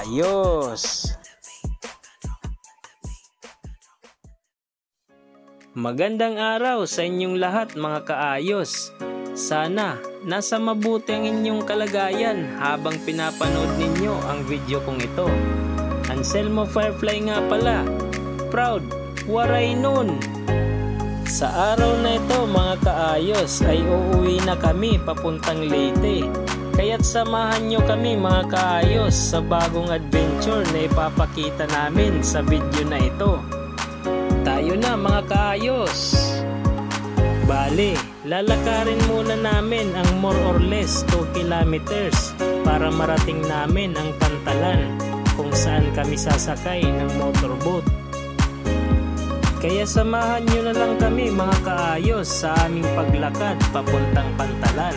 Ayos! Magandang araw sa inyong lahat mga kaayos. Sana nasa mabuti ang inyong kalagayan habang pinapanood ninyo ang video kong ito. Anselmo Firefly nga pala. Proud, waray nun! Sa araw na ito mga kaayos ay uuwi na kami papuntang Leyte. Kaya't samahan nyo kami mga kaayos sa bagong adventure na ipapakita namin sa video na ito. Tayo na mga kaayos! Bale, lalakarin muna namin ang more or less 2 kilometers para marating namin ang Pantalan kung saan kami sasakay ng motorboat. Kaya samahan nyo na lang kami mga kaayos sa aming paglakad papuntang Pantalan.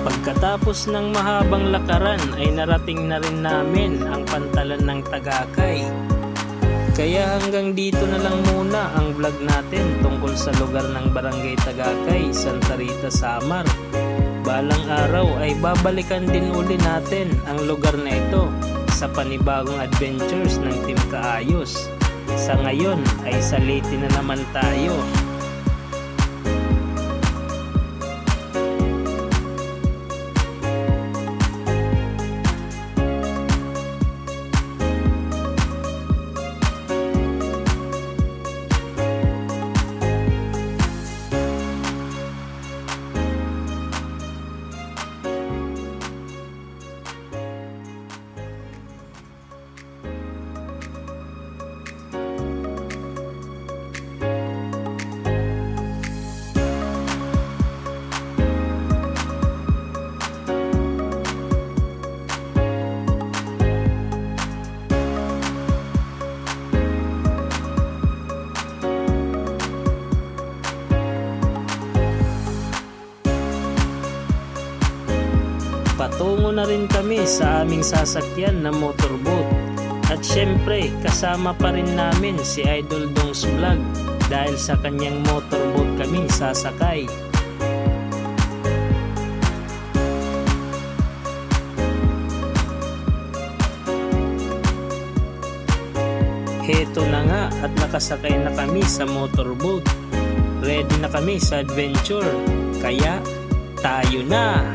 Pagkatapos ng mahabang lakaran ay narating na rin namin ang Pantalan ng Tagakay. Kaya hanggang dito na lang muna ang vlog natin tungkol sa lugar ng Barangay Tagakay, Santa Rita, Samar. Balang araw ay babalikan din uli natin ang lugar na ito sa panibagong adventures ng Team Kaayos. Sa ngayon ay sa Leyte na naman tayo. Patungo na rin kami sa aming sasakyan na motorboat. At syempre kasama pa rin namin si Idol Dongs Vlog dahil sa kanyang motorboat kami sasakay. Heto na nga at nakasakay na kami sa motorboat. Ready na kami sa adventure. Kaya tayo na!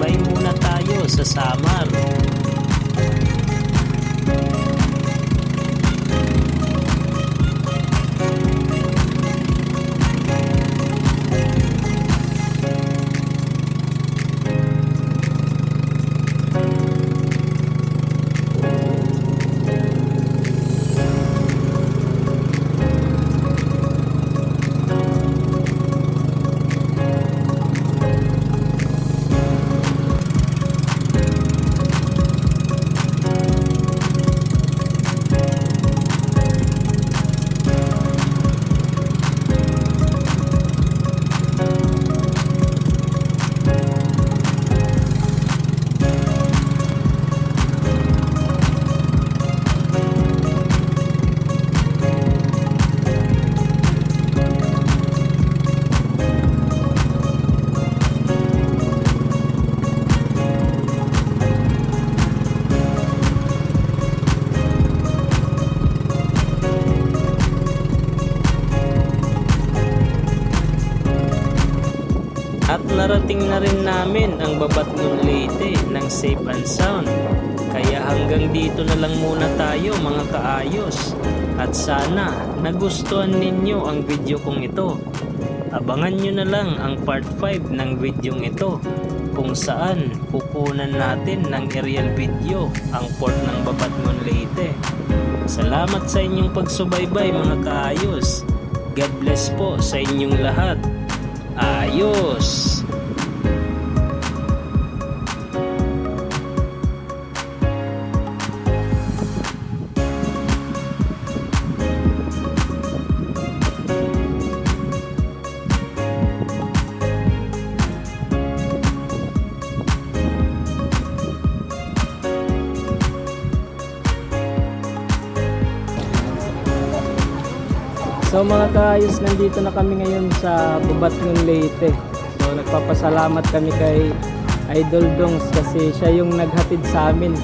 Bay muna tayo sa Samar. At narating na rin namin ang Babatngon Leyte ng safe and sound. Kaya hanggang dito na lang muna tayo mga kaayos. At sana nagustuhan ninyo ang video kong ito. Abangan nyo na lang ang part 5 ng video ito, kung saan kukunan natin ng aerial video ang port ng Babatngon Leyte. Salamat sa inyong pagsubaybay mga kaayos. God bless po sa inyong lahat. Ayos! So mga kaayos, nandito na kami ngayon sa Babatngon Leyte. So nagpapasalamat kami kay Idol Dongs kasi siya yung naghatid sa amin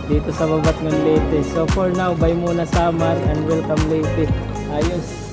dito sa Babatngon Leyte. So for now, bye muna Samar and welcome Leyte. Ayos!